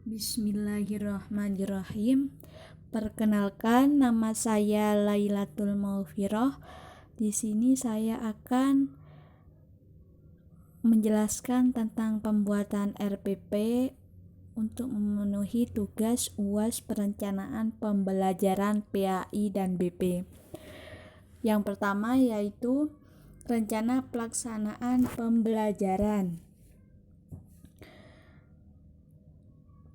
Bismillahirrahmanirrahim. Perkenalkan, nama saya Lailatul Maufiroh. Di sini saya akan menjelaskan tentang pembuatan RPP untuk memenuhi tugas UAS Perencanaan Pembelajaran PAI dan BP. Yang pertama yaitu rencana pelaksanaan pembelajaran.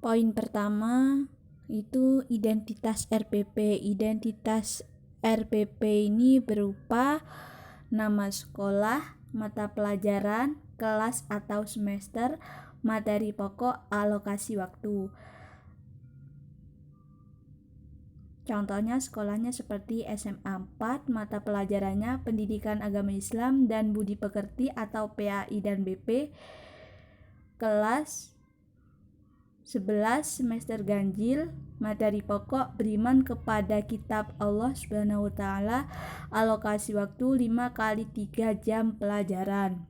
Poin pertama itu identitas RPP. Identitas RPP ini berupa nama sekolah, mata pelajaran, kelas atau semester, materi pokok, alokasi waktu. Contohnya sekolahnya seperti SMA 4, mata pelajarannya Pendidikan Agama Islam dan Budi Pekerti atau PAI dan BP. Kelas 11 semester ganjil, materi pokok beriman kepada kitab Allah Subhanahu wa taala, alokasi waktu 5 kali 3 jam pelajaran.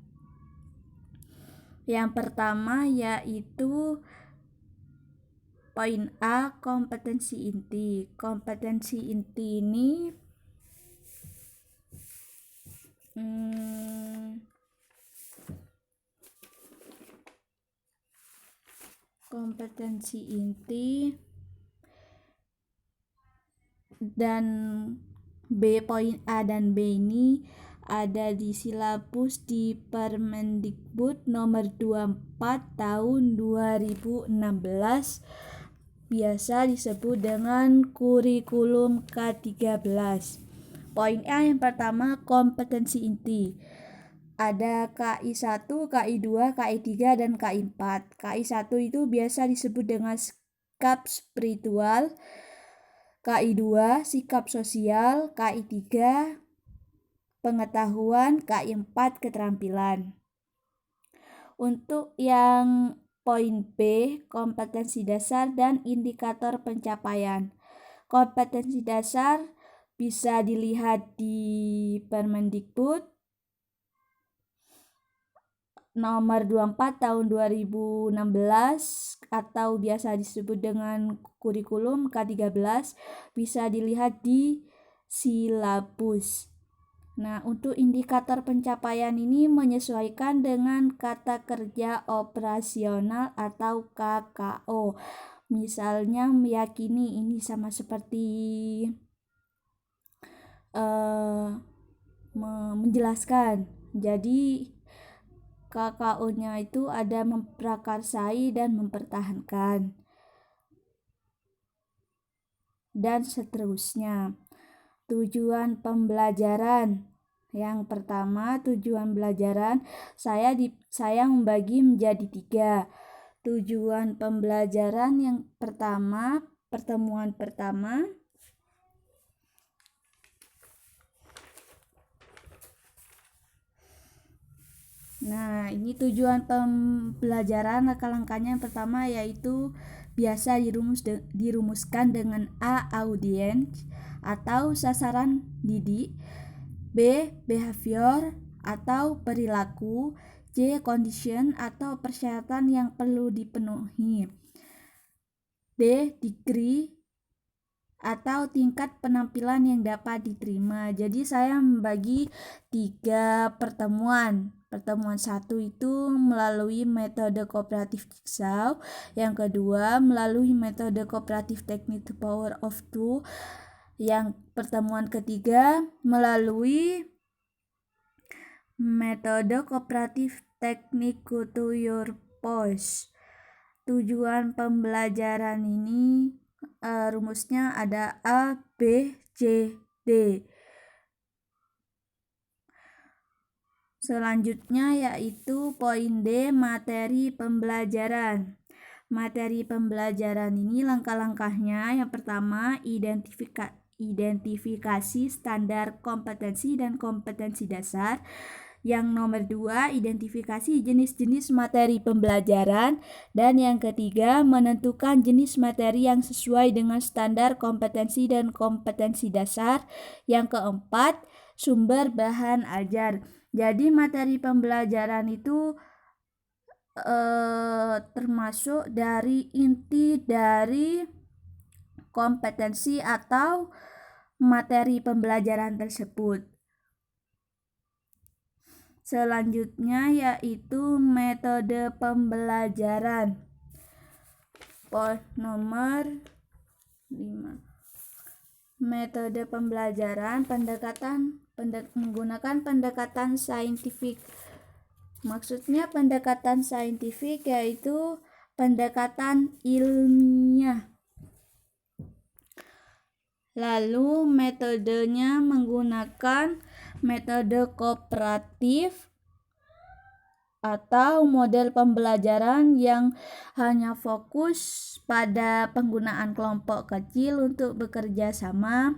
Yang pertama yaitu poin A, kompetensi inti. Kompetensi inti ini kompetensi inti dan B, poin A dan B ini ada di silabus di Permendikbud nomor 24 tahun 2016, biasa disebut dengan kurikulum K13. Poin A yang pertama, kompetensi inti. Ada KI 1, KI 2, KI 3, dan KI 4. KI 1 itu biasa disebut dengan sikap spiritual, KI 2 sikap sosial, KI 3 pengetahuan, KI 4 keterampilan. Untuk yang poin B, kompetensi dasar dan indikator pencapaian. Kompetensi dasar bisa dilihat di Permendikbud nomor 24 tahun 2016 atau biasa disebut dengan kurikulum K13, bisa dilihat di silabus. Nah, untuk indikator pencapaian ini menyesuaikan dengan kata kerja operasional atau KKO. Misalnya meyakini, ini sama seperti menjelaskan. Jadi KKO-nya itu ada memprakarsai dan mempertahankan, dan seterusnya. Tujuan pembelajaran. Yang pertama, tujuan belajaran saya membagi menjadi 3. Tujuan pembelajaran yang pertama, pertemuan pertama. Nah, ini tujuan pembelajaran, langkah-langkahnya yang pertama yaitu biasa dirumuskan dengan A, audiens atau sasaran didik, B, behavior atau perilaku, C, condition atau persyaratan yang perlu dipenuhi, D, degree atau tingkat penampilan yang dapat diterima. Jadi saya membagi 3 pertemuan. Pertemuan 1 itu melalui metode kooperatif jigsaw, yang kedua melalui metode kooperatif teknik the power of 2, yang pertemuan ketiga melalui metode kooperatif teknik go to your post. Tujuan pembelajaran ini rumusnya ada A, B, C, D. Selanjutnya yaitu poin D, materi pembelajaran. Materi pembelajaran ini langkah-langkahnya yang pertama, identifikasi standar kompetensi dan kompetensi dasar. Yang nomor 2, identifikasi jenis-jenis materi pembelajaran. Dan yang ketiga, menentukan jenis materi yang sesuai dengan standar kompetensi dan kompetensi dasar. Yang keempat, sumber bahan ajar. Jadi materi pembelajaran itu termasuk dari inti dari kompetensi atau materi pembelajaran tersebut. Selanjutnya yaitu metode pembelajaran. Nomor 5. Metode pembelajaran menggunakan pendekatan saintifik. Maksudnya pendekatan saintifik yaitu pendekatan ilmiah. Lalu metodenya menggunakan metode kooperatif atau model pembelajaran yang hanya fokus pada penggunaan kelompok kecil untuk bekerja sama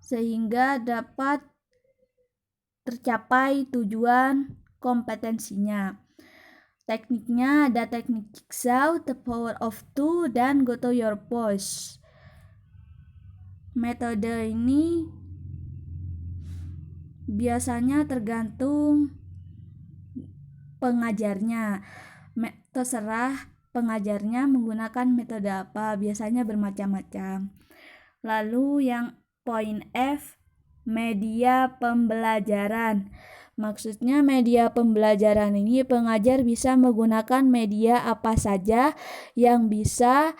sehingga dapat tercapai tujuan kompetensinya. Tekniknya ada teknik Jigsaw, The Power of Two, dan Go to Your Post. Metode ini biasanya tergantung pengajarnya. Terserah pengajarnya menggunakan metode apa, biasanya bermacam-macam. Lalu yang poin F, media pembelajaran. Maksudnya media pembelajaran ini pengajar bisa menggunakan media apa saja yang bisa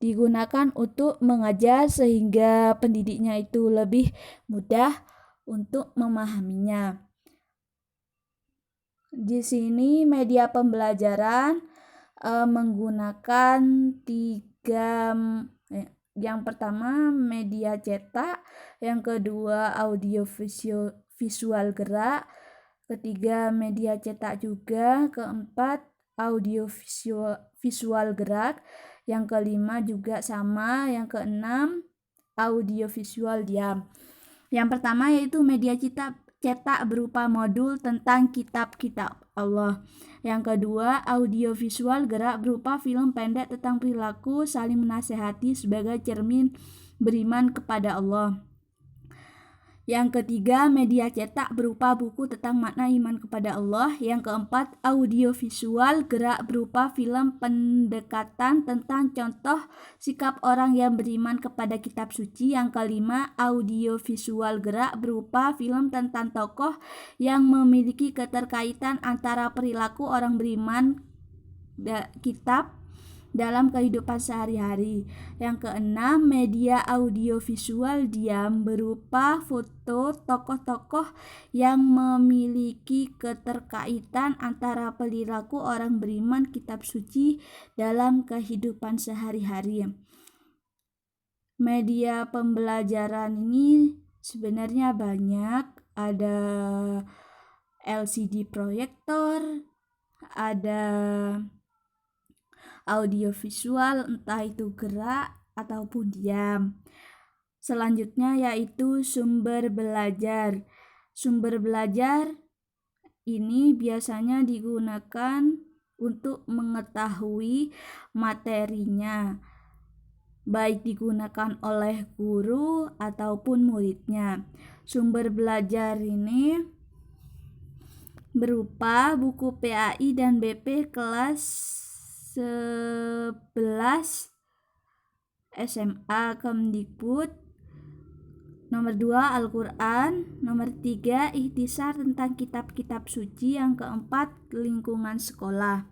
digunakan untuk mengajar sehingga pendidiknya itu lebih mudah untuk memahaminya. Di sini media pembelajaran menggunakan yang pertama media cetak, yang kedua audio visual gerak, ketiga media cetak juga, keempat audio visual gerak, yang kelima juga sama, yang keenam audio visual diam. Yang pertama yaitu media cetak berupa modul tentang kitab-kitab Allah. Yang kedua, audio visual gerak berupa film pendek tentang perilaku saling menasehati sebagai cermin beriman kepada Allah. Yang ketiga, media cetak berupa buku tentang makna iman kepada Allah. Yang keempat, audio visual gerak berupa film pendekatan tentang contoh sikap orang yang beriman kepada kitab suci. Yang kelima, audio visual gerak berupa film tentang tokoh yang memiliki keterkaitan antara perilaku orang beriman kitab dalam kehidupan sehari-hari. Yang keenam, media audio visual diam berupa foto tokoh-tokoh yang memiliki keterkaitan antara perilaku orang beriman kitab suci dalam kehidupan sehari-hari. Media pembelajaran ini sebenarnya banyak, ada LCD proyektor, ada audio visual entah itu gerak ataupun diam. Selanjutnya yaitu sumber belajar. Sumber belajar ini biasanya digunakan untuk mengetahui materinya, baik digunakan oleh guru ataupun muridnya. Sumber belajar ini berupa buku PAI dan BP kelas 11 SMA Kemdikbud. Nomor 2 Al-Quran. Nomor 3 ikhtisar tentang kitab-kitab suci. Yang keempat lingkungan sekolah.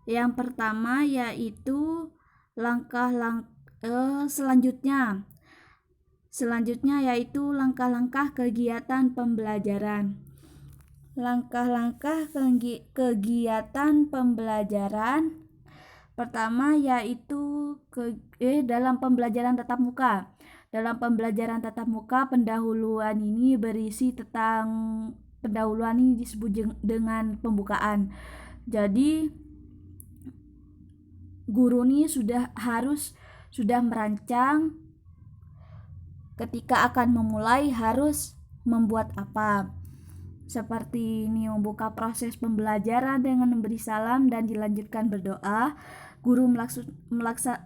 Yang pertama yaitu selanjutnya yaitu langkah-langkah kegiatan pembelajaran. Langkah-langkah kegiatan pembelajaran pertama yaitu dalam pembelajaran tatap muka. Dalam pembelajaran tatap muka, pendahuluan ini disebut dengan pembukaan. Jadi guru ini sudah merancang ketika akan memulai harus membuat apa. Seperti ini, membuka proses pembelajaran dengan memberi salam dan dilanjutkan berdoa. Guru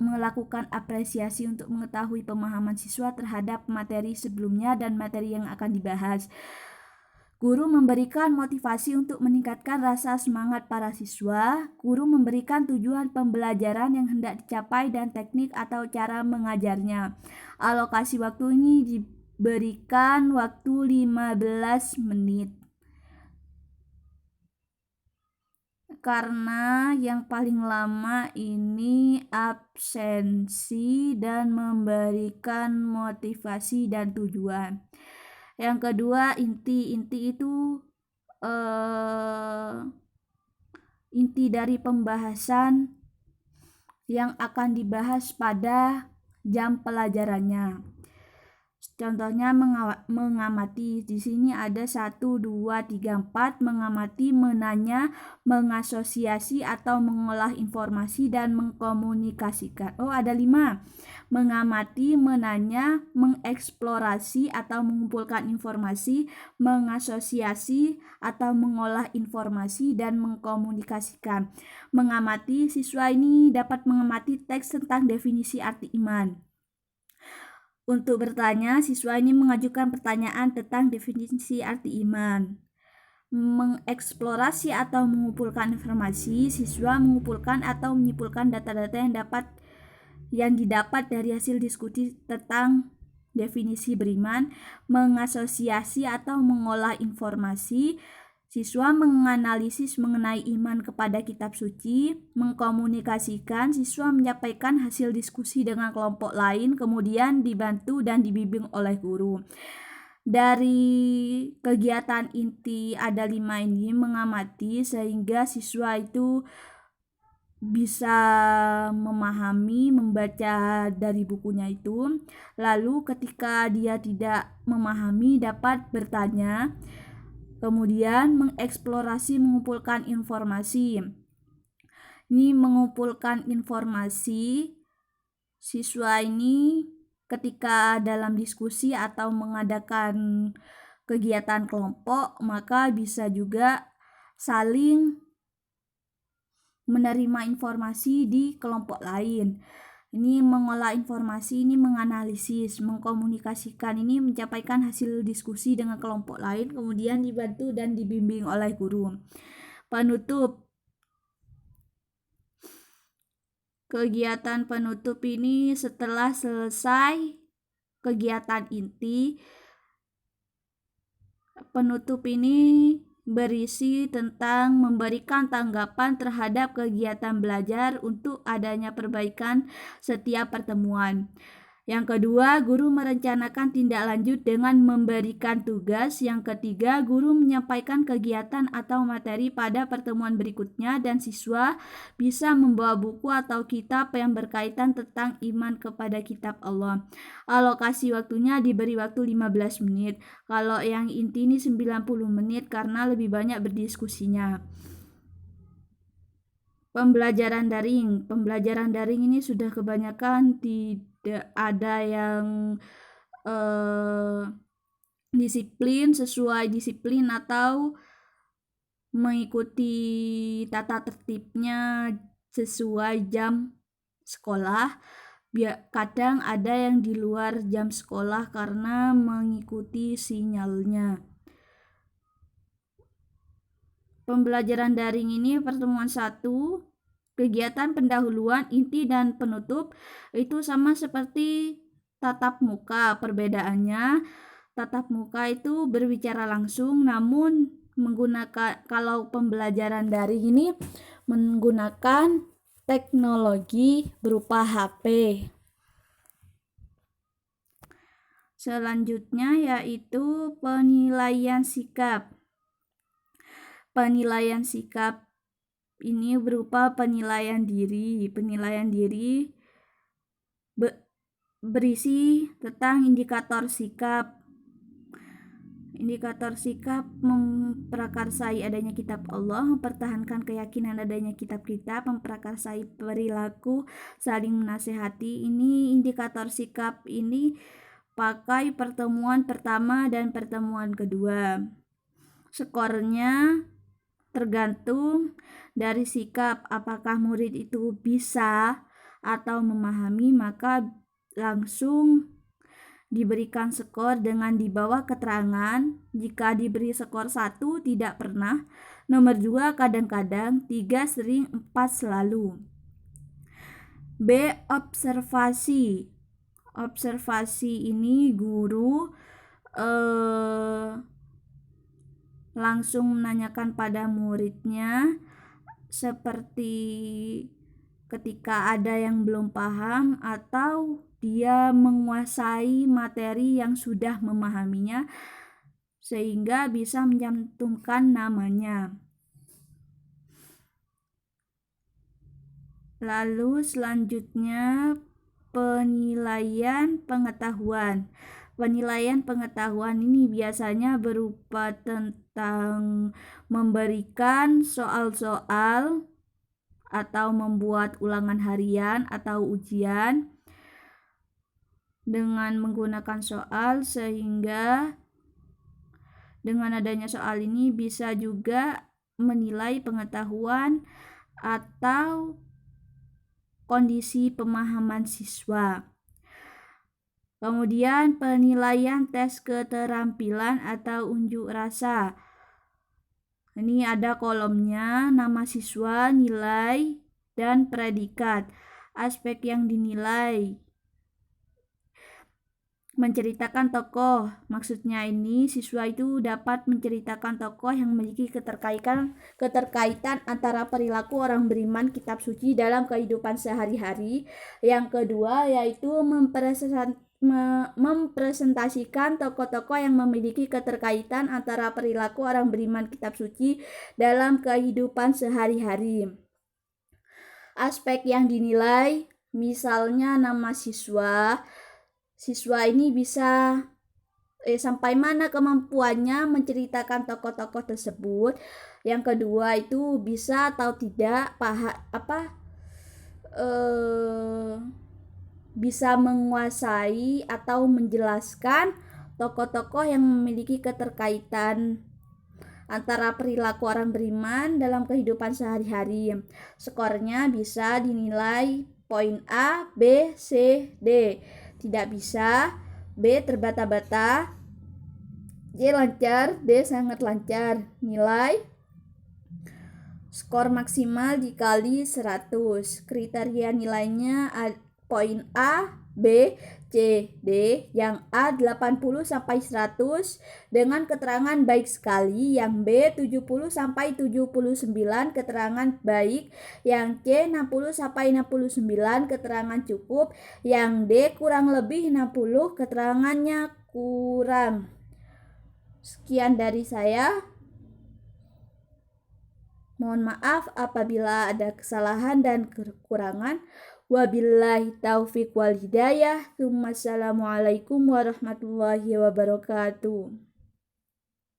melakukan apresiasi untuk mengetahui pemahaman siswa terhadap materi sebelumnya dan materi yang akan dibahas. Guru memberikan motivasi untuk meningkatkan rasa semangat para siswa. Guru memberikan tujuan pembelajaran yang hendak dicapai dan teknik atau cara mengajarnya. Alokasi waktu ini diberikan waktu 15 menit. Karena yang paling lama ini absensi dan memberikan motivasi dan tujuan. Yang kedua, inti itu inti dari pembahasan yang akan dibahas pada jam pelajarannya. Contohnya mengamati. Di sini ada 1, 2, 3, 4. Mengamati, menanya, mengasosiasi atau mengolah informasi dan mengkomunikasikan. Ada 5. Mengamati, menanya, mengeksplorasi atau mengumpulkan informasi, mengasosiasi atau mengolah informasi dan mengkomunikasikan. Mengamati, siswa ini dapat mengamati teks tentang definisi arti iman. Untuk bertanya, siswa ini mengajukan pertanyaan tentang definisi arti iman. Mengeksplorasi atau mengumpulkan informasi, siswa mengumpulkan atau menyimpulkan data-data yang didapat dari hasil diskusi tentang definisi beriman. Mengasosiasi atau mengolah informasi, siswa menganalisis mengenai iman kepada kitab suci. Mengkomunikasikan, siswa menyampaikan hasil diskusi dengan kelompok lain, kemudian dibantu dan dibimbing oleh guru. Dari kegiatan inti ada 5 ini, mengamati sehingga siswa itu bisa memahami, membaca dari bukunya itu. Lalu ketika dia tidak memahami dapat bertanya. Kemudian mengeksplorasi, mengumpulkan informasi. Ini mengumpulkan informasi, siswa ini ketika dalam diskusi atau mengadakan kegiatan kelompok, maka bisa juga saling menerima informasi di kelompok lain. Ini mengolah informasi, ini menganalisis, mengkomunikasikan, ini menyampaikan hasil diskusi dengan kelompok lain, kemudian dibantu dan dibimbing oleh guru. Penutup. Kegiatan penutup ini setelah selesai kegiatan inti, penutup ini berisi tentang memberikan tanggapan terhadap kegiatan belajar untuk adanya perbaikan setiap pertemuan. Yang kedua, guru merencanakan tindak lanjut dengan memberikan tugas. Yang ketiga, guru menyampaikan kegiatan atau materi pada pertemuan berikutnya dan siswa bisa membawa buku atau kitab yang berkaitan tentang iman kepada kitab Allah. Alokasi waktunya diberi waktu 15 menit. Kalau yang inti ini 90 menit karena lebih banyak berdiskusinya. Pembelajaran daring ini sudah kebanyakan tidak ada yang disiplin, sesuai disiplin atau mengikuti tata tertibnya sesuai jam sekolah. Kadang ada yang di luar jam sekolah karena mengikuti sinyalnya. Pembelajaran daring ini pertemuan 1, kegiatan pendahuluan, inti dan penutup itu sama seperti tatap muka. Perbedaannya, tatap muka itu berbicara langsung, namun kalau pembelajaran daring ini menggunakan teknologi berupa HP. Selanjutnya yaitu penilaian sikap. Penilaian sikap ini berupa penilaian diri. Penilaian diri berisi tentang indikator sikap. Indikator sikap memprakarsai adanya kitab Allah, mempertahankan keyakinan adanya kitab-kitab, memprakarsai perilaku, saling menasehati. Ini indikator sikap ini pakai pertemuan pertama dan pertemuan kedua. Skornya tergantung dari sikap, apakah murid itu bisa atau memahami, maka langsung diberikan skor dengan di bawah keterangan. Jika diberi skor 1 tidak pernah, nomor 2 kadang-kadang, 3 sering, 4 selalu. B. Observasi. Observasi ini guru langsung menanyakan pada muridnya, seperti ketika ada yang belum paham atau dia menguasai materi yang sudah memahaminya sehingga bisa mencantumkan namanya. Lalu selanjutnya penilaian pengetahuan. Penilaian pengetahuan ini biasanya berupa tentang memberikan soal-soal atau membuat ulangan harian atau ujian dengan menggunakan soal, sehingga dengan adanya soal ini bisa juga menilai pengetahuan atau kondisi pemahaman siswa. Kemudian penilaian tes keterampilan atau unjuk rasa. Ini ada kolomnya, nama siswa, nilai, dan predikat. Aspek yang dinilai: menceritakan tokoh. Maksudnya ini siswa itu dapat menceritakan tokoh yang memiliki keterkaitan antara perilaku orang beriman kitab suci dalam kehidupan sehari-hari. Yang kedua yaitu mempresentasikan tokoh-tokoh yang memiliki keterkaitan antara perilaku orang beriman kitab suci dalam kehidupan sehari-hari. Aspek yang dinilai, misalnya nama siswa ini bisa sampai mana kemampuannya menceritakan tokoh-tokoh tersebut. Yang kedua itu bisa atau tidak bisa menguasai atau menjelaskan tokoh-tokoh yang memiliki keterkaitan antara perilaku orang beriman dalam kehidupan sehari-hari. Skornya bisa dinilai poin A, B, C, D. Tidak bisa, B terbata-bata, C lancar, D sangat lancar. Nilai skor maksimal dikali 100. Kriteria nilainya poin A, B, C, D. Yang A 80 sampai 100 dengan keterangan baik sekali, yang B 70 sampai 79 keterangan baik, yang C 60 sampai 69 keterangan cukup, yang D kurang lebih 60 keterangannya kurang. Sekian dari saya. Mohon maaf apabila ada kesalahan dan kekurangan. Wabillahi taufiq wal hidayah. Wassalamualaikum warahmatullahi wabarakatuh.